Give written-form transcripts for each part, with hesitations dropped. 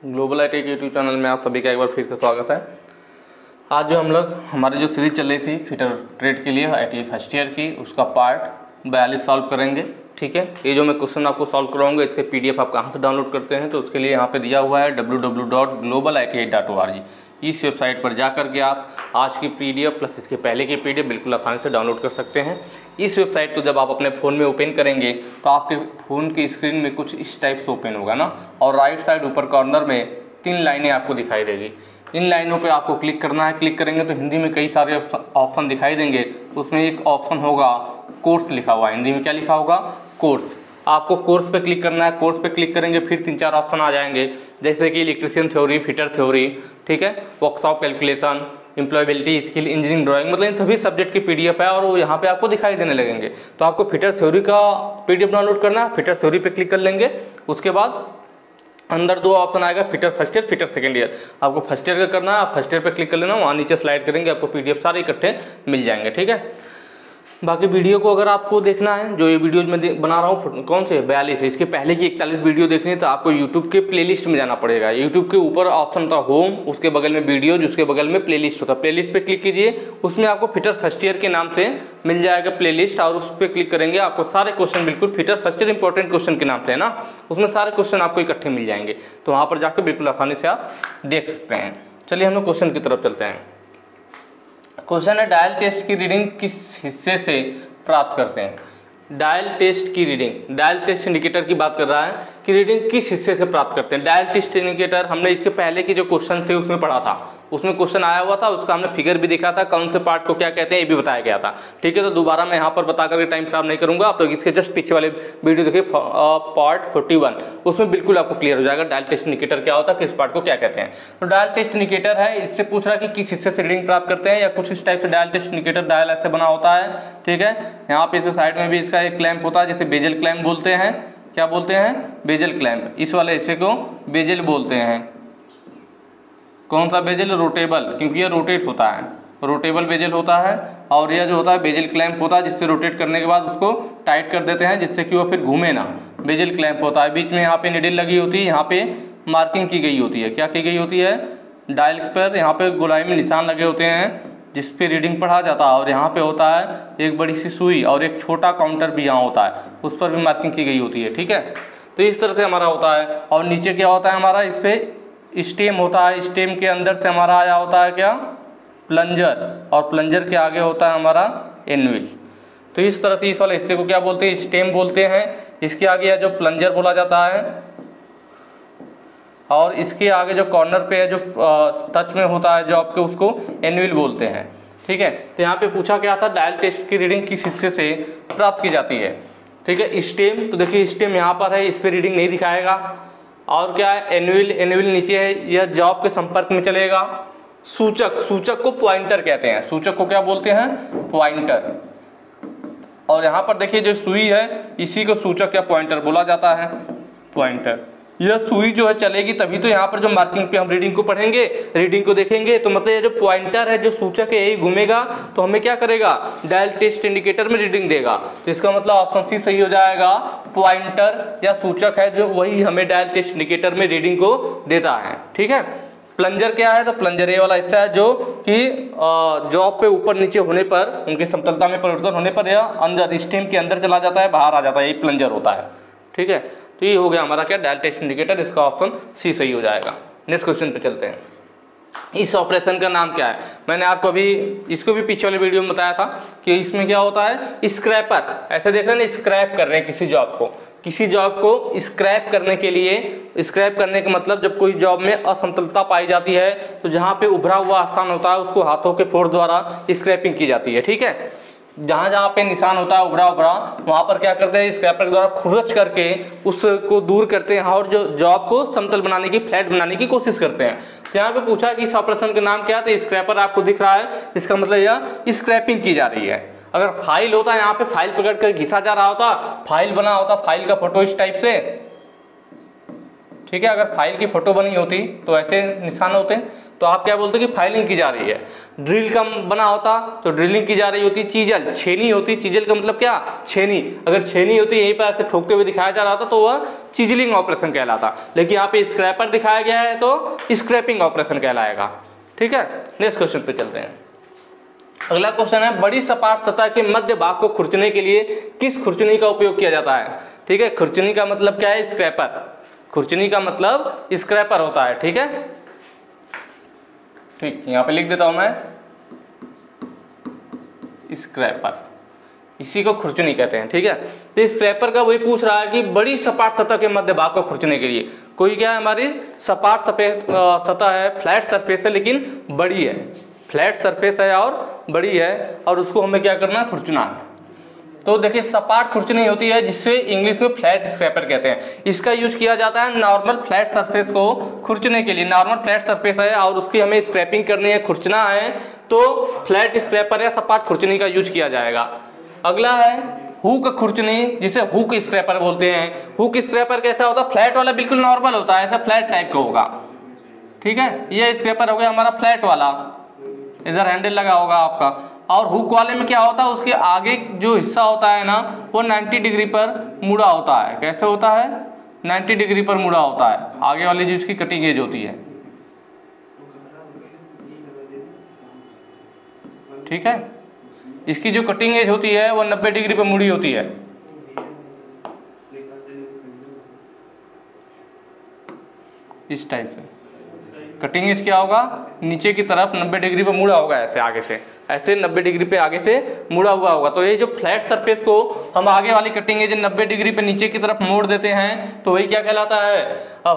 Global IT के YouTube channel में आप सभी का एक बार फिर से स्वागत है। आज जो हम लोग हमारी जो सीरीज चल रही थी फिटर ट्रेड के लिए आईटी फर्स्ट ईयर की, उसका पार्ट 42 सॉल्व करेंगे। ठीक है, ये जो मैं क्वेश्चन आपको सॉल्व कराऊंगा इसके पीडीएफ आप कहाँ से डाउनलोड करते हैं, तो उसके लिए यहाँ पे दिया हुआ है www.globaliti.org। इस वेबसाइट पर जा करके आप आज की पीडीएफ प्लस इसके पहले की पीडीएफ बिल्कुल आसानी से डाउनलोड कर सकते हैं। इस वेबसाइट को जब आप अपने फ़ोन में ओपन करेंगे तो आपके फ़ोन की स्क्रीन में कुछ इस टाइप से ओपन होगा ना, और राइट साइड ऊपर कॉर्नर में 3 लाइनें आपको दिखाई देगी। इन लाइनों पे आपको क्लिक करना है। क्लिक करेंगे तो हिंदी में कई सारे ऑप्शन दिखाई देंगे। उसमें एक ऑप्शन होगा कोर्स लिखा हुआ है, हिंदी में क्या लिखा होगा, कोर्स। आपको कोर्स पे क्लिक करना है। कोर्स पे क्लिक करेंगे फिर 3-4 ऑप्शन आ जाएंगे, जैसे कि इलेक्ट्रीशियन थ्योरी, फिटर थ्योरी, ठीक है, workshop calculation, employability skill, engineering drawing, मतलब इन सभी सब्जेक्ट की पीडीएफ है और वो यहाँ पे आपको दिखाई देने लगेंगे। तो आपको फिटर थ्योरी का पीडीएफ डाउनलोड करना है। फिटर थ्योरी पे क्लिक कर लेंगे। उसके बाद अंदर 2 ऑप्शन आएगा, fitter first year, fitter second year. आपको फर्स्ट ईयर का करना है, आप फर्स्ट ईयर पे क्लिक कर लेना, वहाँ नीचे स्लाइड करेंगे, आपको पीडीएफ सारे इकट्ठे मिल जाएंगे। ठीक है, बाकी वीडियो को अगर आपको देखना है, जो ये वीडियो मैं बना रहा हूँ कौन से 42 है, इसके पहले की 41 वीडियो देखनी है तो आपको यूट्यूब के प्लेलिस्ट में जाना पड़ेगा। यूट्यूब के ऊपर ऑप्शन था होम, उसके बगल में वीडियो, उसके बगल में प्लेलिस्ट होता है। प्लेलिस्ट पे क्लिक कीजिए, उसमें आपको फिटर फर्स्ट ईयर के नाम से मिल जाएगा प्लेलिस्ट, और उस पर क्लिक करेंगे आपको सारे क्वेश्चन बिल्कुल fitter first year important question के नाम से है ना, उसमें सारे क्वेश्चन आपको इकट्ठे मिल जाएंगे। तो वहाँ पर जाकर बिल्कुल आसानी से आप देख सकते हैं। चलिए हम लोग क्वेश्चन की तरफ चलते हैं। क्वेश्चन है डायल टेस्ट की रीडिंग किस हिस्से से प्राप्त करते हैं। डायल टेस्ट की रीडिंग, डायल टेस्ट इंडिकेटर की बात कर रहा है कि रीडिंग किस हिस्से से प्राप्त करते हैं। डायल टेस्ट इंडिकेटर हमने इसके पहले के जो क्वेश्चन थे उसमें पढ़ा था, उसमें क्वेश्चन आया हुआ था, उसका हमने फिगर भी दिखा था, कौन से पार्ट को क्या कहते हैं ये भी बताया गया था। ठीक है, तो दोबारा मैं यहाँ पर बता करके टाइम खराब नहीं करूंगा। आप लोग इसके जस्ट पीछे वाले वीडियो देखिए, पार्ट 41, उसमें बिल्कुल आपको क्लियर हो जाएगा डायल टेस्ट इंडिकेटर क्या होता है, किस पार्ट को क्या कहते हैं। तो डायल टेस्ट इंडिकेटर है, इससे पूछ रहा है कि किस हिस्से से रीडिंग प्राप्त करते हैं, या कुछ इस टाइप से डायल टेस्ट इंडिकेटर डायल ऐसे बना होता है। ठीक है, यहाँ पे इसके साइड में भी इसका एक क्लैंप होता है, जैसे बेजल क्लैंप बोलते हैं। क्या बोलते हैं, बेजल क्लैंप। इस वाले हिस्से को बेजल बोलते हैं। कौन सा बेजल, रोटेबल, क्योंकि ये रोटेट होता है, रोटेबल बेजल होता है। और यह जो होता है बेजल क्लैंप होता है, जिससे रोटेट करने के बाद उसको टाइट कर देते हैं जिससे कि वो फिर घूमे ना, बेजल क्लैंप होता है। बीच में यहाँ पे निडिल लगी होती है, यहाँ पे मार्किंग की गई होती है। क्या की गई होती है, डायल पर यहाँ पे गोलाई में निशान लगे होते हैं जिस पे रीडिंग पढ़ा जाता है, और यहाँ पे होता है एक बड़ी सी सुई और एक छोटा काउंटर भी यहाँ होता है, उस पर भी मार्किंग की गई होती है। ठीक है, तो इस तरह से हमारा होता है। और नीचे क्या होता है हमारा, इस पे स्टेम होता है, स्टेम के अंदर से हमारा आया होता है क्या, प्लंजर, और प्लंजर के आगे होता है हमारा एनविल। तो इस तरह से इस वाले हिस्से को क्या बोलते हैं, स्टेम बोलते हैं। इसके आगे जो प्लंजर बोला जाता है, और इसके आगे जो कॉर्नर पे है जो टच में होता है जो आपके, उसको एनविल बोलते हैं। ठीक है, तो यहाँ पे पूछा क्या था, डायल टेस्ट की रीडिंग किस हिस्से से प्राप्त की जाती है। ठीक है, स्टेम, तो देखिए स्टेम यहाँ पर है, इस पे रीडिंग नहीं दिखाएगा। और क्या है, एनविल, एनविल नीचे है, यह जॉब के संपर्क में चलेगा। सूचक, सूचक को पॉइंटर कहते हैं, सूचक को क्या बोलते हैं, पॉइंटर। और यहाँ पर देखिए जो सुई है, इसी को सूचक या पॉइंटर बोला जाता है, पॉइंटर। यह सुई जो है चलेगी तभी तो यहाँ पर जो मार्किंग पे हम रीडिंग को पढ़ेंगे, रीडिंग को देखेंगे, तो मतलब ये जो पॉइंटर है, जो सूचक है, यही घूमेगा तो हमें क्या करेगा, डायल टेस्ट इंडिकेटर में रीडिंग देगा। तो इसका मतलब ऑप्शन सी सही हो जाएगा, पॉइंटर या सूचक है जो वही हमें डायल टेस्ट इंडिकेटर में रीडिंग को देता है। ठीक है, प्लंजर क्या है, तो प्लंजर ये वाला हिस्सा है जो कि जॉब पे ऊपर नीचे होने पर, उनकी समतलता में परिवर्तन होने पर यह अंदर स्टेम के अंदर चला जाता है, बाहर आ जाता है, यही प्लंजर होता है। ठीक है, तो ये हो गया हमारा क्या, डायल टेस्ट इंडिकेटर, इसका ऑप्शन सी सही हो जाएगा। नेक्स्ट क्वेश्चन पे चलते हैं। इस ऑपरेशन का नाम क्या है। मैंने आपको अभी इसको भी पीछे वाले वीडियो में बताया था कि इसमें क्या होता है, स्क्रैपर। ऐसे देख रहे हैं ना, स्क्रैप कर रहे हैं किसी जॉब को, किसी जॉब को स्क्रैप करने के लिए, स्क्रैप करने का मतलब जब कोई जॉब में असमतलता पाई जाती है तो जहाँ पे उभरा हुआ स्थान होता है उसको हाथों के फोर्स द्वारा स्क्रैपिंग की जाती है। ठीक है, जहाँ जहाँ पे निशान होता है उभरा उभरा, वहाँ पर क्या करते हैं, स्क्रैपर के द्वारा खुरच करके उसको दूर करते हैं और जो जॉब को समतल बनाने की, फ्लैट बनाने की कोशिश करते हैं। तो यहाँ पे पूछा कि इस ऑपरेशन का नाम क्या है, तो स्क्रैपर आपको दिख रहा है, इसका मतलब यह स्क्रैपिंग की जा रही है। अगर फाइल होता है, यहाँ पे फाइल पकड़ कर घिसा जा रहा होता, फाइल बना होता, फाइल का फोटो इस टाइप से। ठीक है, अगर फाइल की फोटो बनी होती तो ऐसे निशान होते, तो आप क्या बोलते हैं कि फाइलिंग की जा रही है। ड्रिल का बना होता तो ड्रिलिंग की जा रही होती। चीजल, छेनी होती, चीजल का मतलब क्या, छेनी, अगर छेनी होती यहीं पर ऐसे ठोकते हुए दिखाया जा रहा था तो वह चिजलिंग ऑपरेशन कहलाता। लेकिन यहाँ पे स्क्रैपर दिखाया गया है तो स्क्रैपिंग ऑपरेशन कहलाएगा। ठीक है, नेक्स्ट क्वेश्चन पे चलते हैं। अगला क्वेश्चन है, बड़ी सपाट सतह के मध्य भाग को खुरचने के लिए किस खुरचनी का उपयोग किया जाता है। ठीक है, खुरचनी का मतलब क्या है, स्क्रैपर। खुरचनी का मतलब स्क्रैपर होता है। ठीक है, ठीक, यहां पे लिख देता हूं मैं, स्क्रैपर, इसी को खुरचनी कहते हैं। ठीक है, तो स्क्रैपर का वही पूछ रहा है कि बड़ी सपाट सतह के मध्य भाग को खुरचने के लिए, कोई क्या है, हमारी सपाट सतह है, फ्लैट सरफेस है लेकिन बड़ी है, फ्लैट सरफेस है और बड़ी है, और उसको हमें क्या करना है, खुरचना है। तो देखिए सपाट खुरचनी होती है जिससे इंग्लिश में फ्लैट स्क्रैपर कहते हैं। इसका यूज किया जाता है नॉर्मल फ्लैट सरफेस को खुरचने के लिए। नॉर्मल फ्लैट सरफेस है और उसकी हमें स्क्रैपिंग करनी है, खुरचना है, तो फ्लैट स्क्रैपर या सपाट खुरचनी का यूज किया जाएगा। अगला है हुक खुरचनी, जिसे हुक स्क्रैपर बोलते हैं। हुक स्क्रैपर कैसा होता है, फ्लैट वाला बिल्कुल नॉर्मल होता है, ऐसा फ्लैट टाइप का होगा। ठीक है, ये स्क्रैपर हो गया हमारा फ्लैट वाला, इधर हैंडल लगा होगा आपका। और हुक वाले में क्या होता है, उसके आगे जो हिस्सा होता है ना वो 90 डिग्री पर मुड़ा होता है। कैसे होता है, 90 डिग्री पर मुड़ा होता है, आगे वाली जो इसकी कटिंग एज होती है। ठीक है, इसकी जो कटिंग एज होती है वो 90 डिग्री पर मुड़ी होती है। इस टाइप से कटिंग एज क्या होगा, नीचे की तरफ 90 डिग्री पे मुड़ा होगा, ऐसे आगे से, ऐसे 90 डिग्री पे आगे से मुड़ा हुआ होगा। तो ये जो फ्लैट सरफेस को हम आगे वाली कटिंग एज 90 डिग्री पे नीचे की तरफ मोड़ देते हैं तो वही क्या कहलाता है,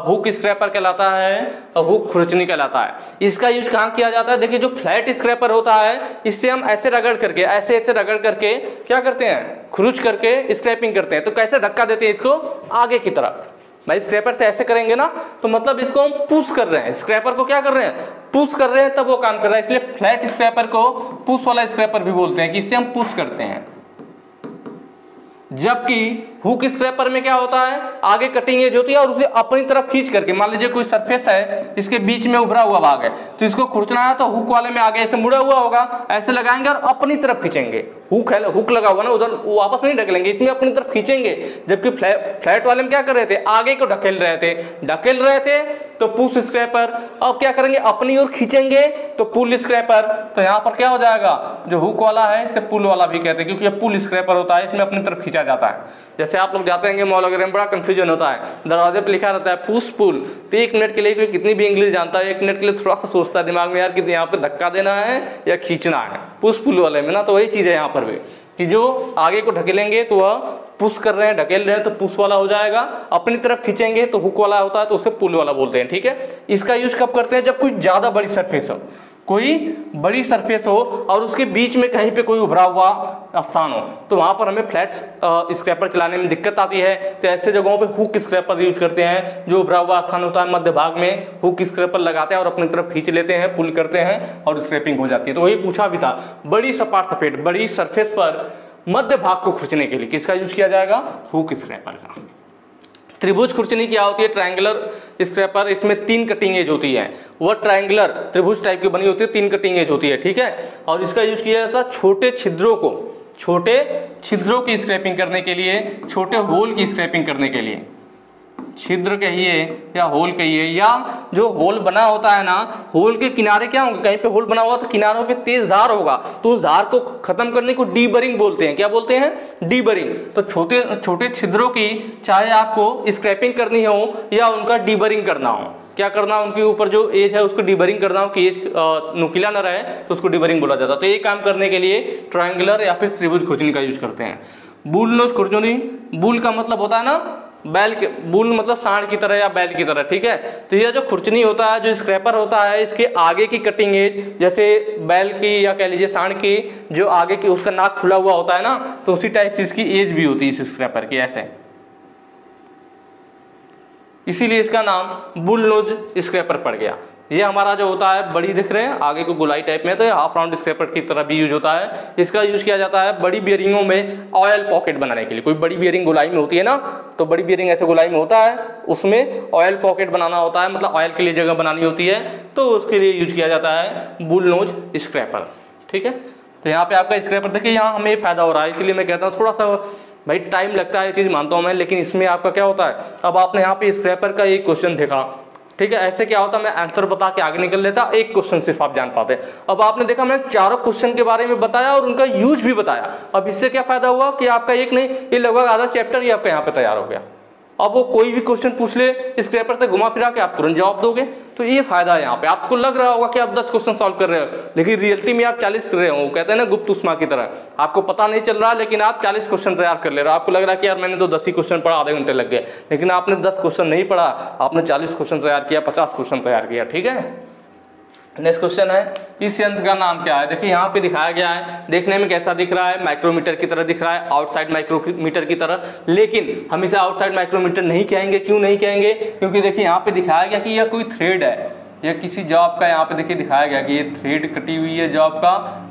हुक स्क्रैपर कहलाता है, हुक खुरचनी कहलाता है। इसका यूज कहाँ किया जाता है, देखिए जो फ्लैट स्क्रैपर होता है इससे हम ऐसे रगड़ करके, ऐसे ऐसे रगड़ करके क्या करते हैं, खुरुच करके स्क्रैपिंग करते हैं। तो कैसे धक्का देते हैं इसको आगे की तरफ, भाई स्क्रैपर से ऐसे करेंगे ना तो मतलब इसको हम पुश कर रहे हैं, स्क्रैपर को क्या कर रहे हैं, पुश कर रहे हैं, तब वो काम कर रहा है। इसलिए फ्लैट स्क्रैपर को पुश वाला स्क्रैपर भी बोलते हैं कि इससे हम पुश करते हैं। जबकि हुक स्क्रैपर में क्या होता है, आगे कटिंग एज होती है और उसे अपनी तरफ खींच करके, मान लीजिए कोई सरफेस है इसके बीच में उभरा हुआ भाग है तो इसको खुरचना है तो हुक वाले में आगे ऐसे मुड़ा हुआ होगा, ऐसे लगाएंगे और अपनी तरफ खींचेंगे। हुक है, हुक लगा हुआ ना उधर, वो वापस नहीं ढकेलेंगे, इसमें अपनी तरफ खींचेंगे। जबकि फ्लैट वाले में क्या कर रहे थे, आगे को ढकेल रहे थे तो पुश स्क्रैपर। अब क्या करेंगे, अपनी ओर खींचेंगे तो पुल स्क्रैपर। तो यहाँ पर क्या हो जाएगा, जो हुक वाला है इसे पुल वाला भी कहते हैं क्योंकि ये पुल स्क्रैपर होता है, इसमें अपनी तरफ खींचा जाता है। जैसे आप लोग जाते हैं मॉल वगैरह में, बड़ा कंफ्यूजन होता है, दरवाजे पे लिखा रहता है पुश पुल, तो 1 मिनट के लिए कोई कितनी भी इंग्लिश जानता है 1 मिनट के लिए थोड़ा सा सोचता है दिमाग में यार कि यहाँ पे धक्का देना है या खींचना है। पुश पुल वाले में ना तो वही चीज है यहाँ पर भी कि जो आगे को ढकेलेंगे तो वह पुश कर रहे हैं, ढकेल रहे हैं तो पुश वाला हो जाएगा, अपनी तरफ खींचेंगे तो हुक वाला होता है तो उसे पुल वाला बोलते हैं। ठीक है, इसका यूज कब करते हैं, जब कोई ज्यादा बड़ी सरफेस हो, कोई बड़ी सरफेस हो और उसके बीच में कहीं पे कोई उभरा हुआ स्थान हो, तो वहां पर हमें फ्लैट स्क्रैपर चलाने में दिक्कत आती है। तो ऐसे जगहों पे हुक स्क्रैपर यूज करते हैं, जो उभरा हुआ स्थान होता है मध्य भाग में हुक स्क्रैपर लगाते हैं और अपनी तरफ खींच लेते हैं, पुल करते हैं और स्क्रैपिंग हो जाती है। तो वही पूछा भी था, बड़ी सपाट सफेद बड़ी सरफेस पर मध्य भाग को खुरचने के लिए किसका यूज किया जाएगा, हुक स्क्रैपर का। त्रिभुज खुरचनी क्या होती है, ट्रायंगुलर स्क्रैपर, इसमें 3 कटिंग एज होती है, वह ट्रायंगुलर त्रिभुज टाइप की बनी होती है, 3 कटिंग एज होती है। ठीक है, और इसका यूज किया जाता है छोटे छिद्रों की स्क्रैपिंग करने के लिए, छोटे होल की स्क्रैपिंग करने के लिए, छिद्र कहिए या होल कहिए, या जो होल बना होता है ना, होल के किनारे क्या होंगे, कहीं पे होल बना हुआ तो किनारों पे तेज धार होगा, तो उस धार को खत्म करने को डीबरिंग बोलते हैं। क्या बोलते हैं, डीबरिंग। तो छोटे छोटे छिद्रों की चाहे आपको स्क्रैपिंग करनी हो या उनका डीबरिंग करना हो, क्या करना है, उनके ऊपर जो एज है उसको डीबरिंग करना हो कि एज नुकीला न रहे तो उसको डीबरिंग बोला जाता है। तो ये काम करने के लिए ट्रायंगुलर या फिर त्रिभुज खुरचनी का यूज करते हैं। बुल नोज खुरचनी, बुल का मतलब होता है ना बैल के, बुल मतलब सांड की तरह या बैल की तरह। ठीक है, तो यह जो खुरचनी होता है, जो स्क्रैपर होता है, इसके आगे की कटिंग एज, जैसे बैल की या कह लीजिए सांड की जो आगे की उसका नाक खुला हुआ होता है ना, तो उसी टाइप से इसकी एज भी होती है इस स्क्रैपर की, ऐसे, इसीलिए इसका नाम बुल नोज स्क्रैपर पड़ गया। ये हमारा जो होता है बड़ी दिख रहे हैं आगे को गोलाई टाइप में, तो ये हाफ राउंड स्क्रैपर की तरह भी यूज होता है। इसका यूज किया जाता है बड़ी बियरिंगों में ऑयल पॉकेट बनाने के लिए। कोई बड़ी बियरिंग गोलाई में होती है ना, तो बड़ी बियरिंग ऐसे गोलाई में होता है, उसमें ऑयल पॉकेट बनाना होता है, मतलब ऑयल के लिए जगह बनानी होती है, तो उसके लिए यूज किया जाता है बुल नोज स्क्रैपर। ठीक है, तो यहाँ पे आपका स्क्रैपर देखिए, यहाँ हमें फायदा हो रहा है, इसलिए मैं कहता हूँ थोड़ा सा भाई टाइम लगता है, ये चीज़ मानता हूँ मैं, लेकिन इसमें आपका क्या होता है, अब आपने यहाँ पे स्क्रैपर का एक क्वेश्चन देखा, ठीक है, ऐसे क्या होता मैं आंसर बता के आगे निकल लेता, एक क्वेश्चन सिर्फ आप जान पाते। अब आपने देखा मैंने चारों क्वेश्चन के बारे में बताया और उनका यूज भी बताया। अब इससे क्या फायदा हुआ कि आपका एक नहीं, ये लगभग आधा चैप्टर ही आपका यहाँ पे तैयार हो गया। अब वो कोई भी क्वेश्चन पूछ ले स्क्रैपर से घुमा फिरा के आप तुरंत जवाब दोगे, तो ये फायदा है यहाँ पे। आपको लग रहा होगा कि आप 10 क्वेश्चन सॉल्व कर रहे हो, लेकिन रियलिटी में आप 40 कर रहे हो। कहते हैं ना गुप्त उष्मा की तरह, आपको पता नहीं चल रहा, लेकिन आप 40 क्वेश्चन तैयार कर ले रहे हो। आपको लग रहा है कि यार मैंने तो 10 ही क्वेश्चन पढ़ा, आधे घंटे लग गए, लेकिन आपने 10 क्वेश्चन नहीं पढ़ा, आपने 40 क्वेश्चन तैयार किया, 50 क्वेश्चन तैयार किया। ठीक है, नेक्स्ट क्वेश्चन है, इस यंत्र का नाम क्या है। देखिए यहाँ पे दिखाया गया है, देखने में कैसा दिख रहा है, माइक्रोमीटर की तरह दिख रहा है, आउटसाइड माइक्रोमीटर की तरह, लेकिन हम इसे आउटसाइड माइक्रोमीटर नहीं कहेंगे। क्यों नहीं कहेंगे, क्योंकि देखिए यहाँ पे दिखाया गया कि यह कोई थ्रेड है, यह किसी जॉब का, यहाँ पे देखिए दिखाया गया कि ये थ्रेड कटी हुई है जॉब का,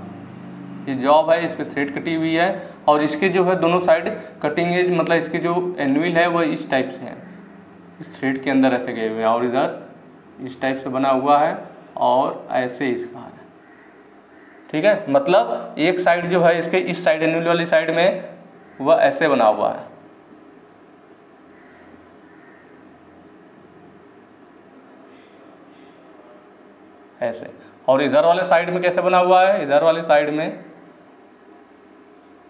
ये जॉब है, इस पे थ्रेड कटी हुई है, और इसके जो है दोनों साइड कटिंग एज, मतलब इसके जो एनविल है वो इस टाइप से है, इस थ्रेड के अंदर ऐसे गए हुए हैं, और इधर इस टाइप से बना हुआ है, और ऐसे इसका है। ठीक है, मतलब एक साइड जो है इसके, इस साइड एनुअल वाली साइड में वह ऐसे बना हुआ है, ऐसे, और इधर वाले साइड में कैसे बना हुआ है, इधर वाले साइड में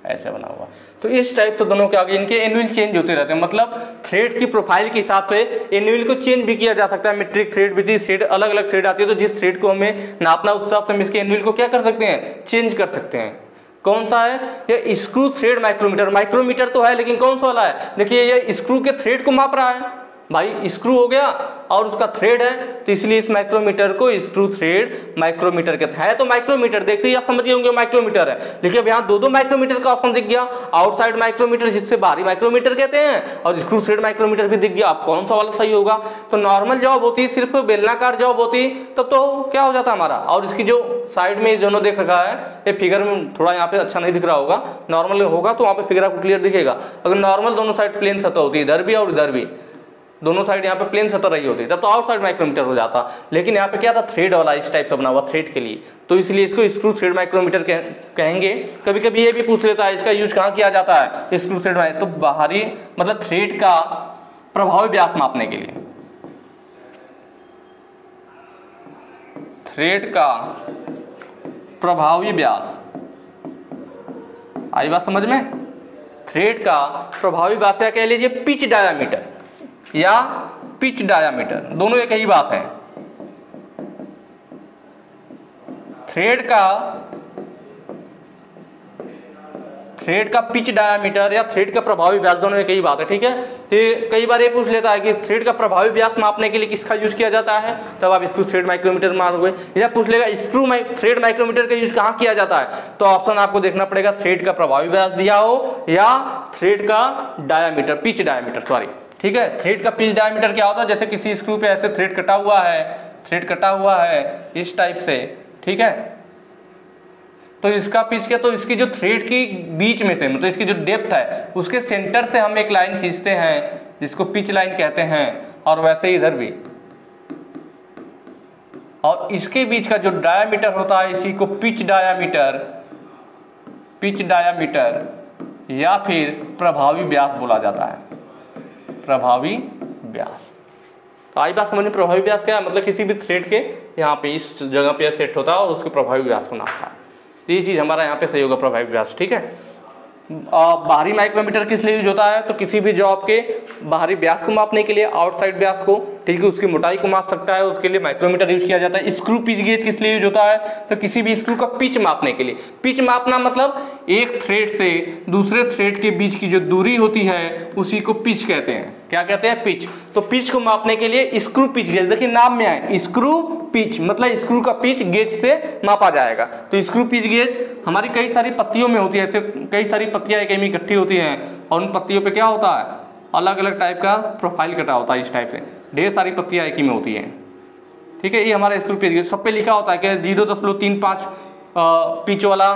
ऐसे बना हुआ। तो इस टाइप से दोनों के आगे इनके एनुअल चेंज होते रहते हैं, मतलब थ्रेड की प्रोफाइल के हिसाब से एनुअल को चेंज भी किया जा सकता है। मेट्रिक थ्रेड भी थ्रेड, अलग अलग थ्रेड आती है, तो जिस थ्रेड को हमें नापना उस हिसाब से हम इसके एनुअल को क्या कर सकते हैं, चेंज कर सकते हैं। कौन सा है, ये स्क्रू थ्रेड माइक्रोमीटर। माइक्रोमीटर तो है, लेकिन कौन सा वाला है, देखिए ये स्क्रू के थ्रेड को माप रहा है, भाई स्क्रू हो गया और उसका थ्रेड है, तो इसलिए इस माइक्रोमीटर को स्क्रू थ्रेड माइक्रोमीटर कहते हैं। तो माइक्रोमीटर देखते ही आप समझ गए होंगे माइक्रोमीटर है, लेकिन अब यहाँ दो माइक्रोमीटर का ऑप्शन दिख गया, आउटसाइड माइक्रोमीटर जिससे बाहरी माइक्रोमीटर कहते हैं, और स्क्रू थ्रेड माइक्रोमीटर भी दिख गया। अब कौन सा वाला सही होगा, तो नॉर्मल जॉब होती है, सिर्फ बेलनाकार जॉब होती, तब तो क्या हो जाता हमारा, और इसकी जो साइड में दोनों देख रखा है, ये फिगर में थोड़ा यहाँ पे अच्छा नहीं दिख रहा होगा, नॉर्मल होगा तो वहाँ पे फिगर आपको क्लियर दिखेगा। अगर नॉर्मल दोनों साइड प्लेन सतह होती है, इधर भी और इधर भी, दोनों साइड यहाँ पे प्लेन सतह रही होती है, तब तो आउटसाइड माइक्रोमीटर हो जाता। लेकिन यहाँ पे क्या था, थ्रेड वाला इस टाइप से बना हुआ थ्रेड के लिए, तो इसलिए इसको स्क्रू थ्रेड माइक्रोमीटर कहेंगे। कभी कभी ये भी पूछ लेता है इसका यूज कहाँ किया जाता है, स्क्रू थ्रेड, तो बाहरी मतलब थ्रेड का प्रभावी व्यास मापने के लिए, थ्रेड का प्रभावी व्यास, आई बात समझ में, थ्रेड का प्रभावी व्यास या कह लीजिए पिच डायामीटर या पिच डायामीटर, दोनों एक ही बात है। थ्रेड का पिच डायामीटर या थ्रेड का प्रभावी व्यास, दोनों एक ही बात है। ठीक है, तो कई बार ये पूछ लेता है कि थ्रेड का प्रभावी व्यास मापने के लिए किसका यूज किया जाता है, तब आप स्क्रू थ्रेड माइक्रोमीटर मारोगे। या पूछ लेगा स्क्रू थ्रेड माइक्रोमीटर का यूज कहाँ किया जाता है, तो ऑप्शन आपको देखना पड़ेगा, थ्रेड का प्रभावी व्यास दिया हो या थ्रेड का डायामीटर, पिच डायामीटर, सॉरी। ठीक है, थ्रेड का पिच डायमीटर क्या होता है, जैसे किसी स्क्रू पे ऐसे थ्रेड कटा हुआ है इस टाइप से, ठीक है, तो इसका पिच क्या, तो इसकी जो थ्रेड की बीच में से, मतलब इसकी जो डेप्थ है उसके सेंटर से हम एक लाइन खींचते हैं जिसको पिच लाइन कहते हैं, और वैसे इधर भी, और इसके बीच का जो डायामीटर होता है इसी को पिच डायामीटर या फिर प्रभावी व्यास बोला जाता है, प्रभावी व्यास। तो आई बात समझ में, प्रभावी व्यास क्या है, मतलब किसी भी थ्रेड के यहाँ पे इस जगह पे सेट होता है और उसके प्रभावी व्यास को नापता है, तो ये चीज़ हमारा यहाँ पे सही होगा, प्रभावी व्यास। ठीक है, बाहरी माइक्रोमीटर किस लिए यूज होता है, तो किसी भी जॉब के बाहरी व्यास को मापने के लिए, आउटसाइड व्यास को, ठीक है, उसकी मोटाई को माप सकता है, उसके लिए माइक्रोमीटर यूज किया जाता है। स्क्रू पिच गेज किस लिए यूज होता है, तो किसी भी स्क्रू का पिच मापने के लिए। पिच मापना मतलब एक थ्रेड से दूसरे थ्रेड के बीच की जो दूरी होती है उसी को पिच कहते हैं। क्या कहते हैं, पिच। तो पिच को मापने के लिए स्क्रू पिच गेज, देखिए नाम में आए स्क्रू पिच, मतलब स्क्रू का पिच गेज से मापा जाएगा। तो स्क्रू पिच गेज हमारी कई सारी पत्तियों में होती है, ऐसे कई सारी पत्तियां एक में इकट्ठी होती हैं, और उन पत्तियों पे क्या होता है, अलग अलग टाइप का प्रोफाइल कटा होता है, इस टाइप से ढेर सारी पत्तियां एक ही में होती हैं। ठीक है, ये हमारा स्क्रू पेच गेज सब पे लिखा होता है कि 0.35 पिच वाला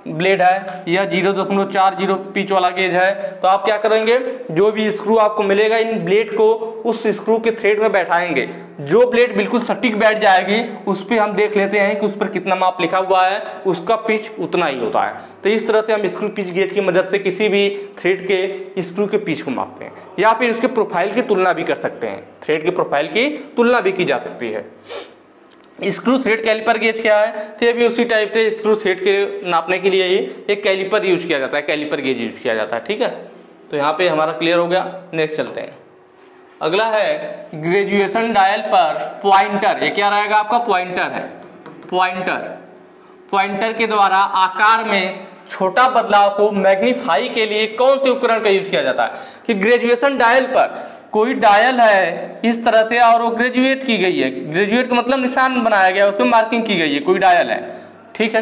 ब्लेड है या 0.40 पिच वाला गेज है। तो आप क्या करेंगे, जो भी स्क्रू आपको मिलेगा इन ब्लेड को उस स्क्रू के थ्रेड में बैठाएंगे। जो ब्लेड बिल्कुल सटीक बैठ जाएगी उस पर हम देख लेते हैं कि उस पर कितना माप लिखा हुआ है, उसका पिच उतना ही होता है। तो इस तरह से हम स्क्रू पिच गेज की मदद से किसी भी थ्रेड के स्क्रू के पिच को मापते हैं, या फिर उसके प्रोफाइल की तुलना भी कर सकते हैं। थ्रेड के प्रोफाइल की तुलना भी की जा सकती है। स्क्रू थ्रेड कैलिपर गेज क्या है, तो ये भी उसी टाइप से स्क्रू थ्रेड के नापने के लिए ही एक कैलिपर यूज किया जाता है, कैलिपर गेज यूज किया जाता है। ठीक है, तो यहाँ पे हमारा क्लियर हो गया। नेक्स्ट चलते हैं, अगला है ग्रेजुएशन डायल पर पॉइंटर। ये क्या रहेगा आपका, पॉइंटर है। पॉइंटर के द्वारा आकार में छोटा बदलाव को मैग्नीफाई के लिए कौन से उपकरण का यूज किया जाता है। कि ग्रेजुएशन डायल पर कोई डायल है इस तरह से और वो ग्रेजुएट की गई है, ग्रेजुएट का मतलब निशान बनाया गया, उसमें मार्किंग की गई है, कोई डायल है। ठीक है,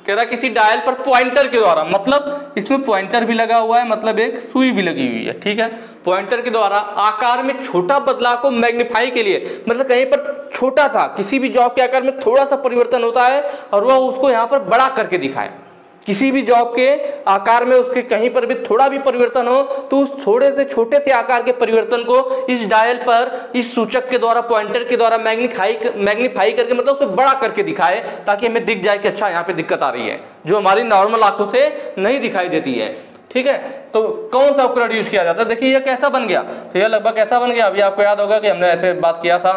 कह रहा किसी डायल पर पॉइंटर के द्वारा, मतलब इसमें पॉइंटर भी लगा हुआ है, मतलब एक सुई भी लगी हुई है। ठीक है, पॉइंटर के द्वारा आकार में छोटा बदलाव को मैग्नीफाई के लिए, मतलब कहीं पर छोटा था, किसी भी जॉब के आकार में थोड़ा सा परिवर्तन होता है और वह उसको यहाँ पर बड़ा करके दिखाए। किसी भी जॉब के आकार में उसके कहीं पर भी थोड़ा भी परिवर्तन हो तो उस थोड़े से छोटे से आकार के परिवर्तन को इस डायल पर इस सूचक के द्वारा, पॉइंटर के द्वारा मैग्नीफाई करके, मतलब उसे बड़ा करके दिखाए, ताकि हमें दिख जाए कि अच्छा यहाँ पे दिक्कत आ रही है, जो हमारी नॉर्मल आंखों से नहीं दिखाई देती है। ठीक है, तो कौन सा उपकरण यूज किया जाता है। देखिए यह कैसा बन गया, तो यह लगभग कैसा बन गया। अभी आपको याद होगा कि हमने ऐसे बात किया था,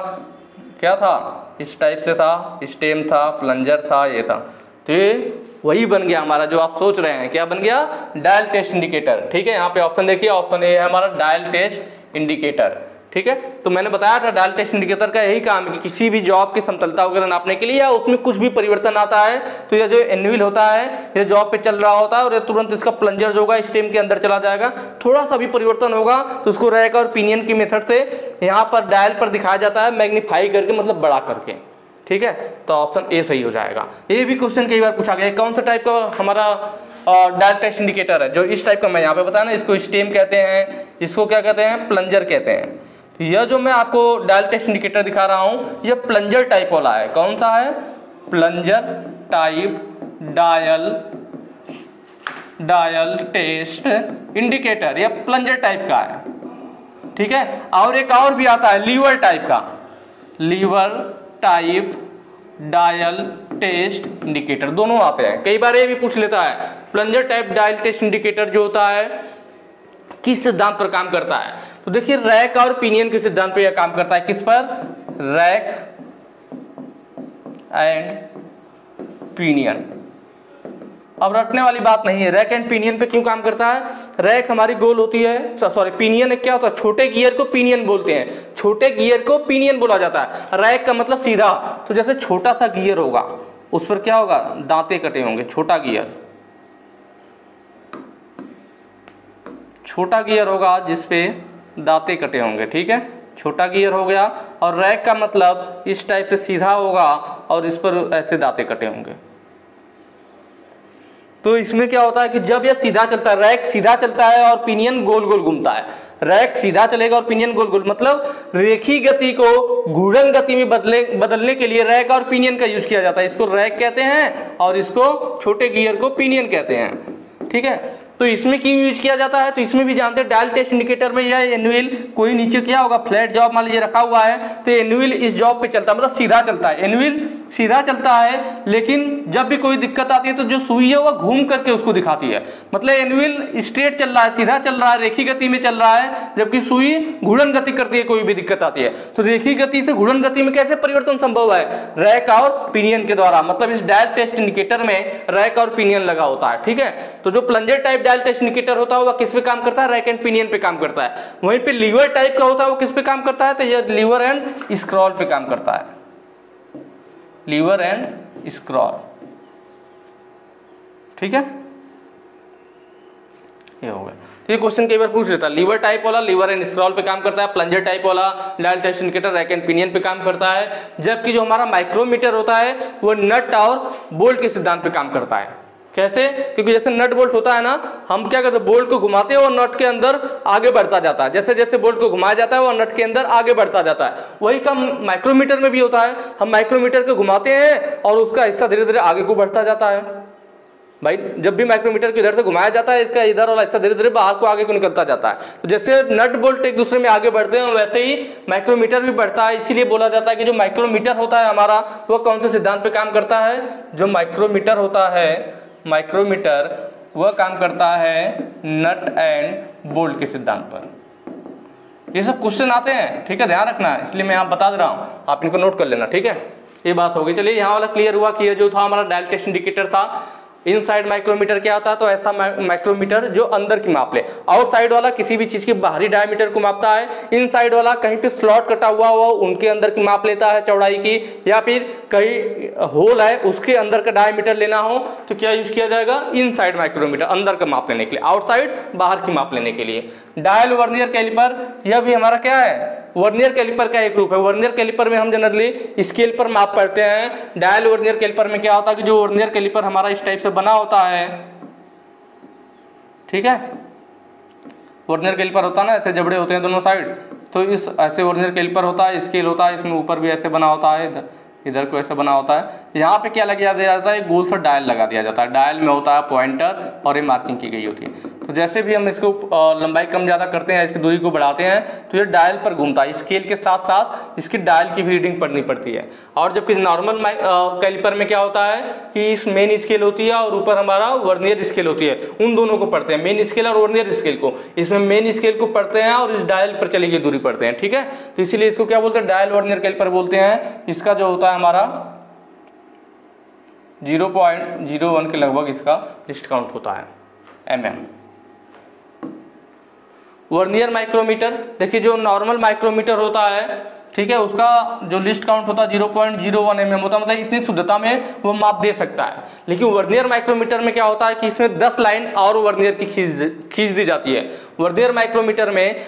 क्या था, इस टाइप से था, स्टेम था, प्लंजर था, ये था। तो ये वही बन गया हमारा जो आप सोच रहे हैं। क्या बन गया, डायल टेस्ट इंडिकेटर। ठीक है, यहाँ पे ऑप्शन देखिए, ऑप्शन ए है हमारा डायल टेस्ट इंडिकेटर। ठीक है, तो मैंने बताया था डायल टेस्ट इंडिकेटर का यही काम है कि किसी भी जॉब की समतलता वगैरह नापने के लिए या उसमें कुछ भी परिवर्तन आता है तो यह जो एन्युअल होता है, यह जॉब पे चल रहा होता है और तुरंत इसका प्लंजर जो होगा स्टेम के अंदर चला जाएगा। थोड़ा सा भी परिवर्तन होगा तो उसको रैक और पिनियन की मेथड से यहाँ पर डायल पर दिखाया जाता है, मैग्नीफाई करके, मतलब बड़ा करके। ठीक है, तो ऑप्शन ए सही हो जाएगा। ये भी क्वेश्चन कई बार पूछा गया, कौन सा टाइप का हमारा डायल टेस्ट इंडिकेटर है। जो इस टाइप का मैं यहाँ पे बताया ना, इसको स्टेम कहते हैं, इसको क्या कहते हैं, प्लंजर कहते हैं। यह जो मैं आपको डायल टेस्ट इंडिकेटर दिखा रहा हूँ यह प्लंजर टाइप वाला है। कौन सा है, plunger type dial test indicator, यह प्लंजर टाइप का है। ठीक है, और एक और भी आता है लीवर टाइप का, lever type dial test indicator, दोनों आते हैं। कई बार ये भी पूछ लेता है plunger type dial test indicator जो होता है किस सिद्धांत पर काम करता है। तो देखिए रैक और पिनियन के सिद्धांत पर यह काम करता है। किस पर, रैक एंड पिनियन। अब रटने वाली बात नहीं है, रैक एंड पिनियन पे क्यों काम करता है। रैक हमारी गोल होती है, सॉरी पिनियन क्या होता है, छोटे गियर को पिनियन बोलते हैं, छोटे गियर को पिनियन बोला जाता है। रैक का मतलब सीधा, तो जैसे छोटा सा गियर होगा उस पर क्या होगा, दांते कटे होंगे, छोटा गियर होगा जिसपे दांते कटे होंगे। ठीक है, छोटा गियर हो गया। और रैक का मतलब इस टाइप से सीधा होगा और इस पर ऐसे दांते कटे होंगे। तो इसमें क्या होता है कि जब यह सीधा चलता है, रैक सीधा चलता है और पिनियन गोल गोल घूमता है। रैक सीधा चलेगा और पिनियन गोल गोल, मतलब रेखी गति को घूर्णन गति में बदलने के लिए रैक और पिनियन का यूज किया जाता है। इसको रैक कहते हैं और इसको छोटे गियर को पिनियन कहते हैं। ठीक है, तो इसमें क्यों यूज किया जाता है, तो इसमें भी जानते हैं डायल टेस्ट इंडिकेटर में यह एन्युअल, कोई नीचे क्या होगा, फ्लैट जॉब मान लीजिए रखा हुआ है तो एन्युअल इस जॉब पे चलता है, मतलब सीधा चलता है, एन्युअल सीधा चलता है। लेकिन जब भी कोई दिक्कत आती है तो जो सुई है वह घूम करके उसको दिखाती है। मतलब एन्युअल स्ट्रेट चल रहा है, सीधा चल रहा है, रेखी गति में चल रहा है, जबकि सुई घूर्णन गति करती है, कोई भी दिक्कत आती है। तो रेखी गति से घूर्णन गति में कैसे परिवर्तन संभव है, रैक और पिनियन के द्वारा। मतलब इस डायल टेस्ट इंडिकेटर में रैक और पिनियन लगा होता है। ठीक है, तो जो plunger type dial test indicator होता है वह किस पे काम करता है, रैक एंड पिनियन पे काम करता है। वहीं पे लीवर टाइप का होता है वो किस पे काम करता है, तो यह लीवर एंड स्क्रॉल पे काम करता है, लीवर एंड स्क्रॉल। ठीक है, ये हो गया। तो ये क्वेश्चन कई बार पूछ लेता है, लीवर टाइप वाला लीवर एंड स्क्रॉल पे काम करता है, प्लंजर टाइप वाला dial test indicator rack and pinion पे काम करता है, जबकि जो हमारा माइक्रोमीटर होता है वो नट और बोल्ट के सिद्धांत पे काम करता है। कैसे? क्योंकि जैसे नट बोल्ट होता है ना, हम क्या करते हैं, बोल्ट को घुमाते हैं और नट के अंदर आगे बढ़ता जाता है। जैसे जैसे बोल्ट को घुमाया जाता है वो नट के अंदर आगे बढ़ता जाता है। वही काम माइक्रोमीटर में भी होता है। हम माइक्रोमीटर को घुमाते हैं और उसका हिस्सा धीरे धीरे आगे को बढ़ता जाता है। भाई जब भी माइक्रोमीटर को इधर से घुमाया जाता है, इसका इधर वाला हिस्सा धीरे धीरे बाहर को आगे को निकलता जाता है। तो जैसे नट बोल्ट एक दूसरे में आगे बढ़ते हैं वैसे ही माइक्रोमीटर भी बढ़ता है। इसीलिए बोला जाता है कि जो माइक्रोमीटर होता है हमारा, वो कौन से सिद्धांत पे काम करता है? जो माइक्रोमीटर होता है, माइक्रोमीटर वह काम करता है नट एंड बोल्ट के सिद्धांत पर। ये सब क्वेश्चन आते हैं, ठीक है, ध्यान रखना है, इसलिए मैं आप बता दे रहा हूँ, आप इनको नोट कर लेना, ठीक है। ये बात हो गई। चलिए यहाँ वाला क्लियर हुआ कि ये जो था हमारा डायल टेस्ट इंडिकेटर था। इनसाइड माइक्रोमीटर क्या होता है? तो ऐसा माइक्रोमीटर जो अंदर की माप ले। आउटसाइड वाला किसी भी चीज के बाहरी डायमीटर को मापता है। इनसाइड वाला कहीं पे स्लॉट कटा हुआ हो उनके अंदर की माप लेता है चौड़ाई की, या फिर कहीं होल है उसके अंदर का डायमीटर लेना हो तो क्या यूज किया जाएगा? इनसाइड माइक्रोमीटर, अंदर का माप लेने के लिए। आउटसाइड बाहर की माप लेने के लिए। डायल वर्नियर कैलिपर, यह भी हमारा क्या है? वर्नियर कैलिपर का एक रूप है। वर्नियर कैलिपर में हम जनरली स्केल पर माप पढ़ते हैं। डायल वर्नियर कैलिपर में क्या होता है कि जो वर्नियर कैलिपर हमारा इस टाइप से बना होता है, ठीक है, वर्नियर कैलिपर होता है ना, ऐसे जबड़े होते हैं दोनों साइड, तो इस ऐसे वर्नियर कैलिपर होता है, स्केल होता है, इसमें ऊपर भी ऐसे बना होता है, इधर को ऐसे बना होता है। यहाँ पे क्या लगा दिया जाता है? गोल सा डायल लगा दिया जाता है। डायल में होता है पॉइंटर और ये मार्किंग की गई होती है। तो जैसे भी हम इसको लंबाई कम ज़्यादा करते हैं, इसकी दूरी को बढ़ाते हैं, तो ये डायल पर घूमता है। स्केल के साथ साथ इसकी डायल की भी रीडिंग पढ़नी पड़ती है। और जबकि नॉर्मल कैलिपर में क्या होता है कि इस मेन स्केल होती है और ऊपर हमारा वर्नियर स्केल होती है, उन दोनों को पढ़ते हैं, मेन स्केल और वर्नियर स्केल को। इसमें मेन स्केल को पढ़ते हैं और इस डायल पर चली गई दूरी पढ़ते हैं, ठीक है। तो इसीलिए इसको क्या बोलते हैं? डायल वर्नियर कैलिपर बोलते हैं। इसका जो होता है हमारा 0.01 के लगभग इसका लिस्ट काउंट होता है, mm। वर्नियर माइक्रोमीटर, देखिए जो नॉर्मल माइक्रोमीटर होता है, ठीक है, उसका जो लिस्ट काउंट होता है 0.01 mm होता है, मतलब इतनी शुद्धता में वो माप दे सकता है। लेकिन वर्नियर माइक्रोमीटर में क्या होता है कि इसमें 10 लाइन और वर्नियर की खींच दी जाती है। वर्नियर माइक्रोमीटर में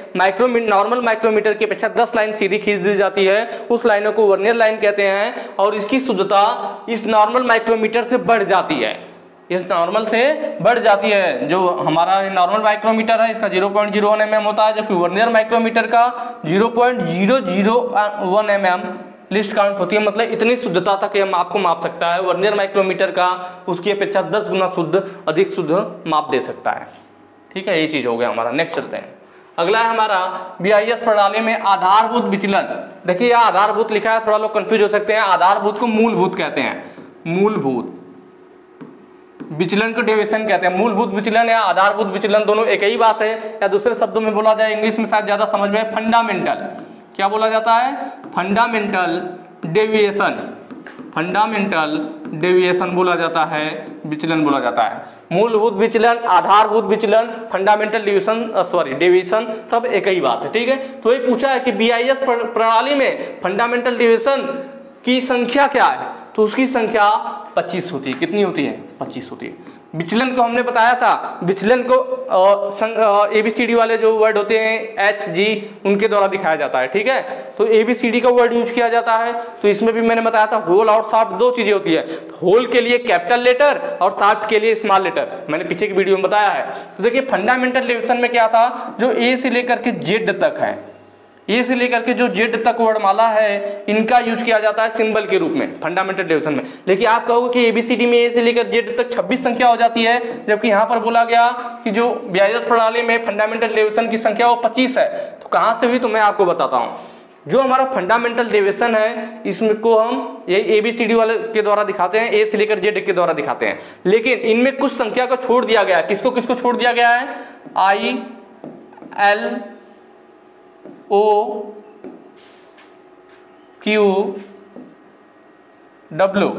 नॉर्मल माइक्रोमीटर की अपेक्षा 10 लाइन सीधी खींच दी जाती है। उस लाइनों को वर्नियर लाइन कहते हैं और इसकी शुद्धता इस नॉर्मल माइक्रोमीटर से बढ़ जाती है, इस नॉर्मल से बढ़ जाती है। जो हमारा नॉर्मल माइक्रोमीटर है इसका 0.01 mm होता है, जबकि वर्नियर माइक्रोमीटर का 0.001 mm लिस्ट काउंट होती है। मतलब इतनी शुद्धता तक ये आपको माप सकता है। वर्नियर माइक्रोमीटर का उसकी अपेक्षा 10 गुना शुद्ध, अधिक शुद्ध माप दे सकता है, ठीक है। ये चीज हो गया हमारा। नेक्स्ट चलते हैं। अगला है हमारा BIS प्रणाली में आधारभूत विचलन। देखिए यहाँ आधारभूत लिखा है, थोड़ा लोग कंफ्यूज हो सकते हैं। आधारभूत को मूलभूत कहते हैं, मूलभूत विचलन को डेविएशन कहते हैं। मूलभूत विचलन या आधारभूत विचलन दोनों एक ही बात है, या दूसरे शब्दों में बोला जाए, इंग्लिश में शायद ज्यादा समझ में, फंडामेंटल। क्या बोला जाता है? फंडामेंटल डेविएशन, फंडामेंटल डेविएशन बोला जाता है, विचलन बोला जाता है। मूलभूत विचलन, आधारभूत विचलन, फंडामेंटल डेविएशन सब एक ही बात है, ठीक है। तो ये पूछा है कि BIS प्रणाली में फंडामेंटल डेविएशन की संख्या क्या है, तो उसकी संख्या 25 होती है। कितनी होती है? 25 होती है। विचलन को हमने बताया था, विचलन को ABCD वाले जो वर्ड होते हैं HG उनके द्वारा दिखाया जाता है, ठीक है। तो ABCD का वर्ड यूज किया जाता है। तो इसमें भी मैंने बताया था होल और शाफ्ट दो चीजें होती है। होल के लिए कैपिटल लेटर और शाफ्ट के लिए स्मॉल लेटर, मैंने पीछे की वीडियो में बताया है। तो देखिए फंडामेंटल डेविएशन में क्या था, जो A से लेकर के Z तक है, ए से लेकर के जो जेड तक वर्णमाला है, इनका यूज किया जाता है सिंबल के रूप में फंडामेंटल डेविएशन में। लेकिन आप कहोगे कि एबीसीडी में ए से लेकर जेड तक 26 संख्या हो जाती है, जबकि यहाँ पर बोला गया कि जो BIS प्रणाली में फंडामेंटल डेविएशन की संख्या वो 25 है। तो कहाँ से हुई, तो मैं आपको बताता हूँ। जो हमारा फंडामेंटल डेविएशन है, इसको हम ये एबीसीडी वाले के द्वारा दिखाते हैं, ए से लेकर जेड के द्वारा दिखाते हैं। लेकिन इनमें कुछ संख्या को छोड़ दिया गया है। किसको किसको छोड़ दिया गया है? ILOQW,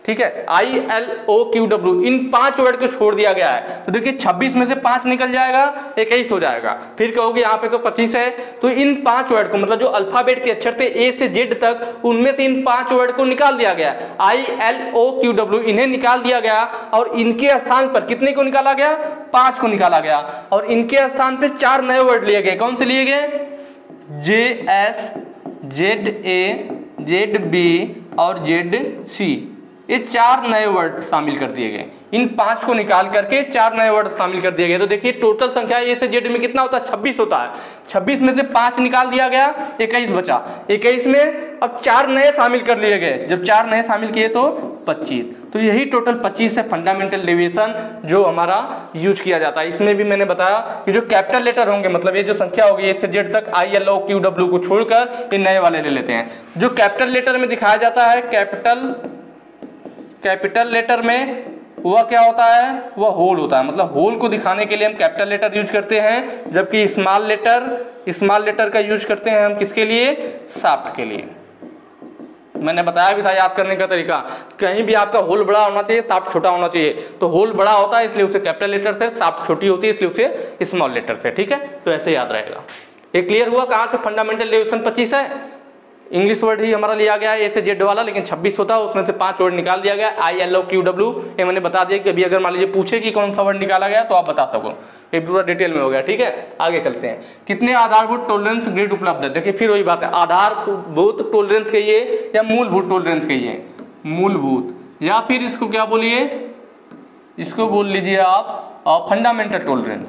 ठीक है, ILOQW, इन 5 वर्ड को छोड़ दिया गया है। तो देखिए 26 में से 5 निकल जाएगा, 21 हो जाएगा। फिर कहोगे यहाँ पे तो 25 है, तो इन 5 वर्ड को, मतलब जो अल्फाबेट के अक्षर थे ए से जेड तक, उनमें से इन 5 वर्ड को निकाल दिया गया। ILOQW, इन्हें निकाल दिया गया और इनके स्थान पर कितने को निकाला गया? 5 को निकाला गया। और इनके स्थान पर 4 नए वर्ड लिए गए। कौन से लिए गए? JS, ZA, ZB और ZC। ये 4 नए वर्ड शामिल कर दिए गए। इन 5 को निकाल करके 4 नए वर्ड शामिल कर दिए गए। तो देखिए टोटल संख्या ए से जेड में कितना होता है, 26 होता है। 26 में से 5 निकाल दिया गया, 21 बचा। 21 में अब 4 नए शामिल कर लिए गए, जब 4 नए शामिल किए तो 25। तो यही टोटल 25 है फंडामेंटल डेविएशन जो हमारा यूज किया जाता है। इसमें भी मैंने बताया कि जो कैपिटल लेटर होंगे, मतलब ये जो संख्या होगी ए से जेड तक, I L O Q W को छोड़कर ये नए वाले ले लेते हैं। जो कैपिटल लेटर में दिखाया जाता है, कैपिटल लेटर में वह क्या होता है, वह होल होता है। मतलब होल को दिखाने के लिए हम कैपिटल लेटर यूज करते हैं, जबकि स्मॉल लेटर का यूज करते हैं हम किसके लिए, शाफ्ट के लिए। मैंने बताया भी था याद करने का तरीका, कहीं भी आपका होल बड़ा होना चाहिए, शाफ्ट छोटा होना चाहिए। तो होल बड़ा होता है इसलिए उसे कैपिटल लेटर से, शाफ्ट छोटी होती है इसलिए उसे स्मॉल लेटर से। ठीक है, तो ऐसे याद रहेगा। ये क्लियर हुआ कहाँ से फंडामेंटल डेविएशन 25 है। इंग्लिश वर्ड ही हमारा लिया गया है ए से जेड वाला, लेकिन 26 होता है, उसमें से 5 वर्ड निकाल दिया गया, I L O Q W. ये मैंने बता दिया कि अभी अगर मान लीजिए पूछे कि कौन सा वर्ड निकाला गया तो आप बता सको, ये पूरा डिटेल में हो गया। ठीक है, आगे चलते हैं। कितने आधारभूत टॉलरेंस ग्रेड उपलब्ध है। देखिए फिर वही बात है, आधारभूत टॉलरेंस कहिए या मूलभूत टॉलरेंस कहिए, मूलभूत, या फिर इसको क्या बोलिए, इसको बोल लीजिए आप फंडामेंटल टॉलरेंस,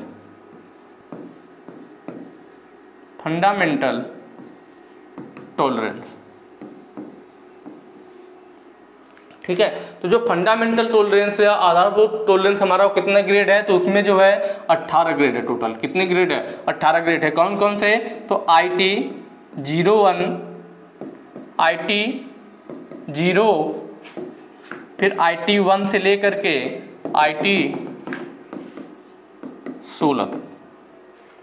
फंडामेंटल टॉलरेंस। ठीक है, तो जो फंडामेंटल टॉलरेंस या आधारभूत टॉलरेंस हमारा कितने ग्रेड है, तो उसमें जो है 18 ग्रेड है टोटल। कितने ग्रेड है, 18 ग्रेड है। कौन कौन से, तो IT 01, IT 0, फिर IT 1 से लेकर के IT 16।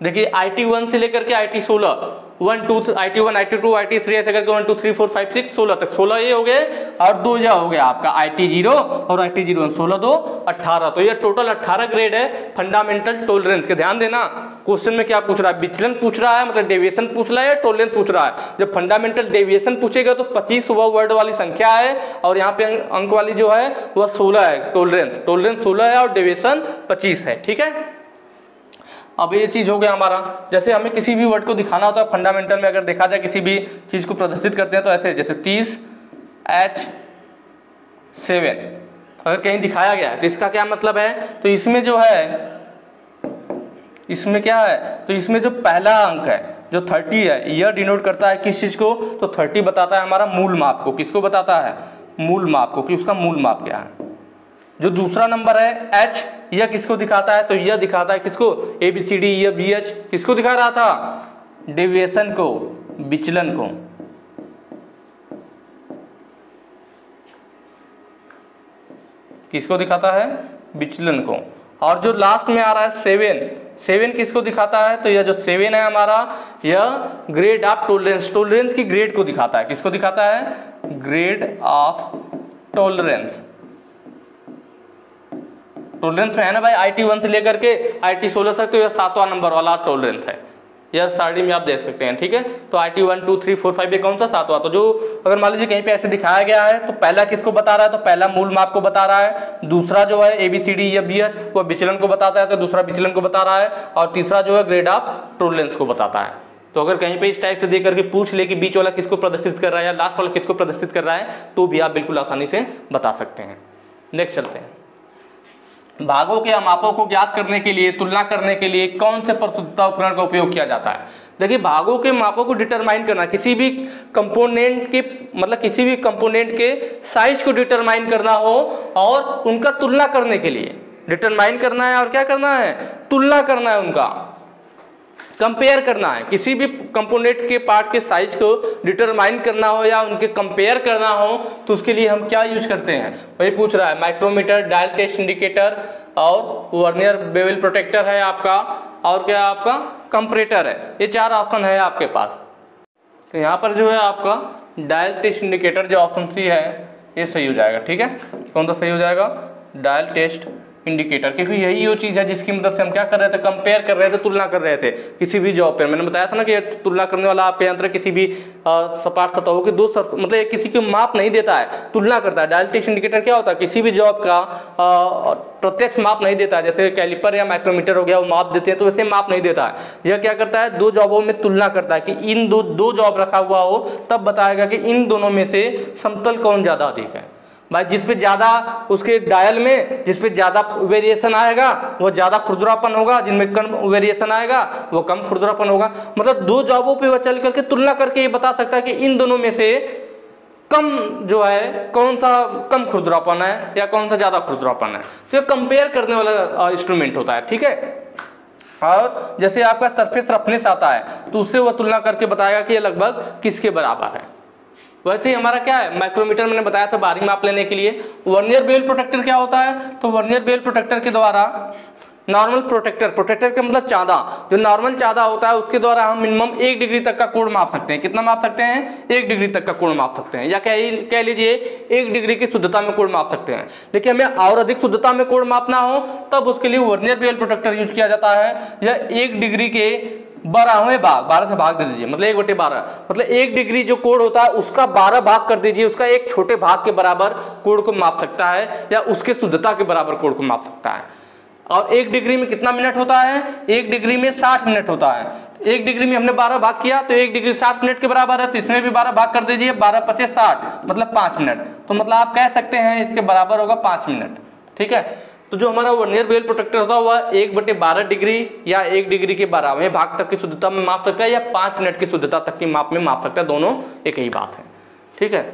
देखिए IT 1 से लेकर के IT 16, 1 2 IT 1 IT 2 IT 3 ऐसे करके 1 2 3 4 5 6 16 तक, 16 ये हो गए और 2 यह हो गया आपका IT 0 और IT 01, 16 2 18। तो ये टोटल 18 ग्रेड है फंडामेंटल टॉलरेंस के। ध्यान देना क्वेश्चन में क्या पूछ रहा है, विचलन पूछ रहा है, मतलब डेविएशन पूछ रहा है या टॉलरेंस पूछ रहा है। जब फंडामेंटल डेविएशन पूछेगा तो 25 वह वर्ड वाली संख्या है और यहाँ पे अंक वाली जो है वह 16 है। टॉलरेंस 16 है और डेविएशन 25 है। ठीक है, अब ये चीज हो गया हमारा। जैसे हमें किसी भी वर्ड को दिखाना होता है फंडामेंटल में, अगर देखा जाए किसी भी चीज को प्रदर्शित करते हैं तो ऐसे, जैसे 30H7 अगर कहीं दिखाया गया है तो इसका क्या मतलब है, तो इसमें जो है, इसमें क्या है, तो इसमें जो पहला अंक है जो 30 है, यह डिनोट करता है किस चीज को, तो 30 बताता है हमारा मूल माप को। किसको बताता है, मूल माप को, कि उसका मूल माप क्या है। जो दूसरा नंबर है H, यह किसको दिखाता है, तो यह दिखाता है किसको, ABCD या BH, किसको दिखा रहा था, डेविएशन को, विचलन को। किसको दिखाता है, विचलन को। और जो लास्ट में आ रहा है 7 किसको दिखाता है, तो यह जो 7 है हमारा, यह ग्रेड ऑफ टॉलरेंस की ग्रेड को दिखाता है। किसको दिखाता है, ग्रेड ऑफ टॉलरेंस में है ना भाई, IT 1 से लेकर के IT 16 तक, तो यह 7वां नंबर वाला टॉलरेंस है। यह सारणी में आप देख सकते हैं। ठीक है, तो IT 1 2 3 4 5 ये कौन सा, 7वां। तो जो अगर मान लीजिए कहीं पे ऐसे दिखाया गया है तो पहला किसको बता रहा है, तो पहला मूल माप को बता रहा है, दूसरा जो है ABCD या BH वो विचलन को बताता है, तो दूसरा विचलन को बता रहा है, और तीसरा जो है ग्रेड ऑफ टॉलरेंस को बताता है। तो अगर कहीं पे इस टाइप से देख करके पूछ ले कि बीच वाला किसको प्रदर्शित कर रहा है या लास्ट वाला किसको प्रदर्शित कर रहा है, तो भी आप बिल्कुल आसानी से बता सकते हैं। नेक्स्ट चलते हैं। भागों के मापों को ज्ञात करने के लिए, तुलना करने के लिए कौन से प्रस्तुतता उपकरण का उपयोग किया जाता है। देखिए भागों के मापों को डिटरमाइन करना, किसी भी कंपोनेंट के, मतलब किसी भी कंपोनेंट के साइज को डिटरमाइन करना हो और उनका तुलना करने के लिए, डिटरमाइन करना है और क्या करना है, तुलना करना है, उनका कंपेयर करना है। किसी भी कंपोनेंट के पार्ट के साइज को डिटरमाइन करना हो या उनके कंपेयर करना हो तो उसके लिए हम क्या यूज करते हैं, वही पूछ रहा है। माइक्रोमीटर, डायल टेस्ट इंडिकेटर और वर्नियर बेवल प्रोटेक्टर है आपका, और क्या आपका कंपैरेटर है। ये 4 ऑप्शन है आपके पास। तो यहाँ पर जो है आपका डायल टेस्ट इंडिकेटर जो ऑप्शन सी है ये सही हो जाएगा। ठीक है, कौन सा सही हो जाएगा, डायल टेस्ट इंडिकेटर, क्योंकि यही वो चीज है जिसकी मदद से हम क्या कर रहे थे, कंपेयर कर रहे थे, तुलना कर रहे थे किसी भी जॉब पे। मैंने बताया था ना कि तुलना करने वाला आपके यंत्र किसी भी सपाट सतहों के मतलब किसी को माप नहीं देता है, तुलना करता है। डायल टेस्ट इंडिकेटर क्या होता है, किसी भी जॉब का प्रत्यक्ष माप नहीं देता है, जैसे कैलिपर या माइक्रोमीटर हो गया वो माप देते हैं, तो वैसे माप नहीं देता है। यह क्या करता है, 2 जॉबों में तुलना करता है कि इन दो जॉब रखा हुआ हो तब बताएगा कि इन दोनों में से समतल कौन ज्यादा अधिक है। भाई जिस पे ज़्यादा उसके डायल में जिस पे ज़्यादा वेरिएशन आएगा वो ज़्यादा खुरदरापन होगा, जिनमें कम वेरिएशन आएगा वो कम खुरदरापन होगा। मतलब दो जॉबों पे वह चल करके तुलना करके ये बता सकता है कि इन दोनों में से कम जो है कौन सा कम खुरदरापन है या कौन सा ज़्यादा खुरदरापन है। तो ये कंपेयर करने वाला इंस्ट्रूमेंट होता है, ठीक है। और जैसे आपका सरफेस रफनेस आता है तो उससे वह तुलना करके बताएगा कि ये लगभग किसके बराबर है। वैसे ही हमारा क्या है, माइक्रोमीटर मैंने बताया था बाहरी माप लेने के लिए। वर्नियर बेवल प्रोटेक्टर क्या होता है, तो वर्नियर बेवल प्रोटेक्टर के द्वारा नॉर्मल प्रोटेक्टर का मतलब चाँदा, जो नॉर्मल चाँदा होता है उसके द्वारा हम मिनिमम 1 डिग्री तक का कोण माप सकते हैं। कितना माप सकते हैं, 1 डिग्री तक का कोण माप सकते हैं, या कह लीजिए 1 डिग्री की शुद्धता में कोण माप सकते हैं। लेकिन हमें और अधिक शुद्धता में कोण मापना हो तब उसके लिए वर्नियर बेवल प्रोटेक्टर यूज किया जाता है। यह 1 डिग्री के 12वें भाग, 12 से भाग दे दीजिए, मतलब 1/12, मतलब 1 डिग्री जो कोण होता है उसका 12 भाग कर दीजिए, उसका एक छोटे भाग के बराबर कोण को माप सकता है या उसके शुद्धता के बराबर कोण को माप सकता है। और 1 डिग्री में कितना मिनट होता है, 1 डिग्री में 60 मिनट होता है। 1 डिग्री में हमने 12 भाग किया तो 1 डिग्री 60 मिनट के बराबर है, तो इसमें भी 12 भाग कर दीजिए, 12 × 5 = 60, मतलब 5 मिनट। तो मतलब आप कह सकते हैं इसके बराबर होगा 5 मिनट, ठीक है। तो जो हमारा वर्नियर बेवल प्रोटेक्टर होता है वह 1/12 डिग्री या 1 डिग्री के 12वें भाग तक की शुद्धता में माप सकता है या 5 मिनट की शुद्धता तक की माप में माप सकता है, दोनों एक ही बात है, ठीक है।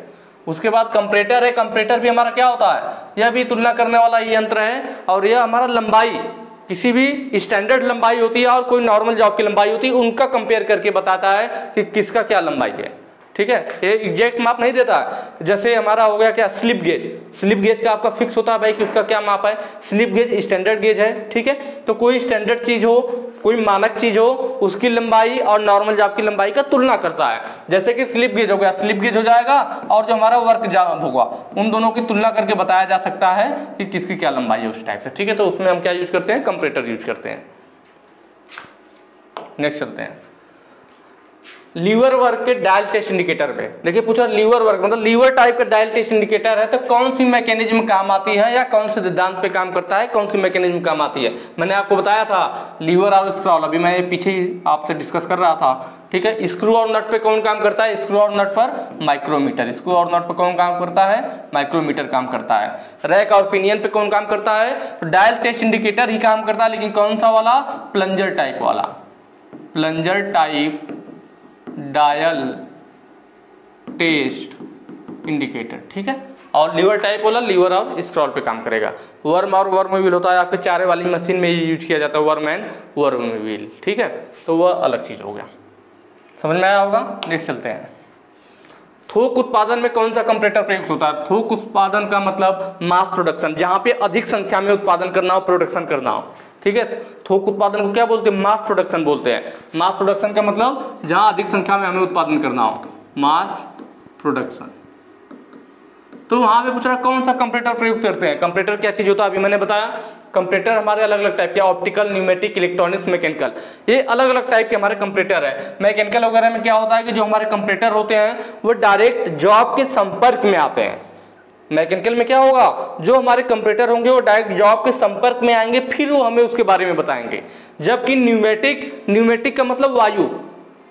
उसके बाद कंपरेटर है। कंपरेटर भी हमारा क्या होता है, यह भी तुलना करने वाला ये यंत्र है। और यह हमारा लंबाई, किसी भी स्टैंडर्ड लंबाई होती है और कोई नॉर्मल जॉब की लंबाई होती है, उनका कंपेयर करके बताता है कि किसका क्या लंबाई है, ठीक है। ये एग्जैक्ट माप नहीं देता है। जैसे हमारा हो गया क्या, स्लिप गेज। स्लिप गेज का आपका फिक्स होता है भाई कि उसका क्या माप है। स्लिप गेज स्टैंडर्ड गेज है, ठीक है। तो कोई स्टैंडर्ड चीज हो, कोई मानक चीज हो, उसकी लंबाई और नॉर्मल जॉब की लंबाई का तुलना करता है। जैसे कि स्लिप गेज हो गया, स्लिप गेज हो जाएगा, और जो हमारा वर्क जॉब होगा उन दोनों की तुलना करके बताया जा सकता है कि किसकी क्या लंबाई है उस टाइप से, ठीक है। तो उसमें हम क्या यूज करते हैं, कंपरेटर यूज करते हैं। नेक्स्ट चलते हैं लीवर वर्क के डायल टेस्ट इंडिकेटर पे। देखिए पूछा लीवर वर्क मतलब लीवर टाइप का डायल टेस्ट इंडिकेटर है, तो कौन सी मैकेनिज्म काम आती है या कौन से सिद्धांत पे काम करता है, कौन सी मैकेनिज्म काम आती है। मैंने आपको बताया था लीवर और स्क्रॉल, अभी मैं पीछे ही आपसे डिस्कस कर रहा था, ठीक है। स्क्रू और नट पे कौन काम करता है, स्क्रू और नट पर माइक्रोमीटर। स्क्रू और नट पर कौन काम करता है, माइक्रोमीटर काम करता है। रैक और पिनियन पे कौन काम करता है, तो डायल टेस्ट इंडिकेटर ही काम करता है, लेकिन कौन सा वाला, प्लंजर टाइप वाला, plunger type dial test indicator, ठीक है। और लीवर टाइप वाला लीवर और स्क्रॉल पे काम करेगा। वर्म और वर्म व्हील होता है आपके चारे वाली मशीन में यूज किया जाता है, वर्म एंड वर्म व्हील, ठीक है। तो वह अलग चीज हो गया, समझ में आया होगा। नेक्स्ट चलते हैं, थोक उत्पादन में कौन सा कंपरेटर प्रयुक्त होता है। थोक उत्पादन का मतलब मास प्रोडक्शन, जहां पे अधिक संख्या में उत्पादन करना हो, प्रोडक्शन करना हो, ठीक है। थोक उत्पादन को क्या बोलते हैं, मास प्रोडक्शन बोलते हैं। मास प्रोडक्शन का मतलब जहां अधिक संख्या में हमें उत्पादन करना हो, मास प्रोडक्शन। तो वहां पे पूछ रहा कौन सा कंपरेटर प्रयुक्त करते हैं। कंपरेटर क्या चीज होता है, अभी मैंने बताया। कंपरेटर हमारे अलग अलग टाइप के, ऑप्टिकल, न्यूमेटिक, इलेक्ट्रॉनिक्स, मैकेनिकल, ये अलग अलग टाइप के हमारे कंपरेटर है। मैकेनिकल वगैरह में क्या होता है कि जो हमारे कंपरेटर होते हैं वो डायरेक्ट जॉब के संपर्क में आते हैं। मैकेनिकल में क्या होगा, जो हमारे कंपरेटर होंगे वो डायरेक्ट जॉब के संपर्क में आएंगे, फिर वो हमें उसके बारे में बताएंगे। जबकि न्यूमेटिक का मतलब वायु,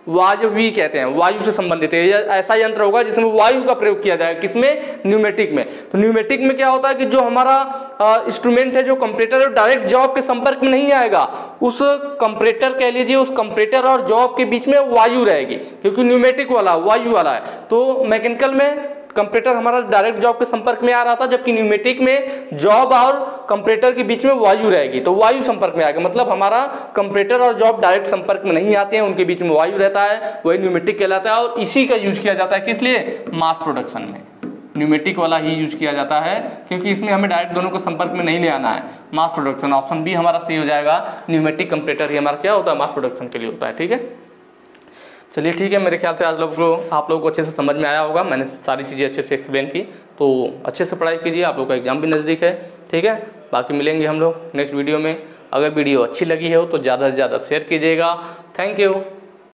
वायवी कहते हैं, वायु से संबंधित है। यह ऐसा यंत्र होगा जिसमें वायु का प्रयोग किया जाएगा, किसमें, न्यूमेटिक में। तो न्यूमेटिक में क्या होता है कि जो हमारा इंस्ट्रूमेंट है, जो कंपरेटर है, डायरेक्ट जॉब के संपर्क में नहीं आएगा। उस कंपरेटर कह लीजिए, उस कंपरेटर और जॉब के बीच में वायु रहेगी, क्योंकि न्यूमेटिक वाला वायु वाला है। तो मैकेनिकल में कंपरेटर हमारा डायरेक्ट जॉब के संपर्क में आ रहा था, जबकि न्यूमेटिक में जॉब और कंपरेटर के बीच में वायु रहेगी, तो वायु संपर्क में आएगा। मतलब हमारा कंपरेटर और जॉब डायरेक्ट संपर्क में नहीं आते हैं, उनके बीच में वायु रहता है, वही न्यूमेटिक कहलाता है। और इसी का यूज किया जाता है किस लिए, मास प्रोडक्शन में न्यूमेटिक वाला ही यूज किया जाता है, क्योंकि इसमें हमें डायरेक्ट दोनों को संपर्क में नहीं ले आना है। मास प्रोडक्शन, ऑप्शन बी हमारा सही हो जाएगा। न्यूमेटिक कंपरेटर ही हमारा क्या होता है, मास प्रोडक्शन के लिए होता है, ठीक है। चलिए ठीक है, मेरे ख्याल से आप लोगों को अच्छे से समझ में आया होगा। मैंने सारी चीज़ें अच्छे से एक्सप्लेन की, तो अच्छे से पढ़ाई कीजिए, आप लोग का एग्जाम भी नज़दीक है, ठीक है। बाकी मिलेंगे हम लोग नेक्स्ट वीडियो में। अगर वीडियो अच्छी लगी हो तो ज़्यादा से ज़्यादा शेयर कीजिएगा। Thank you.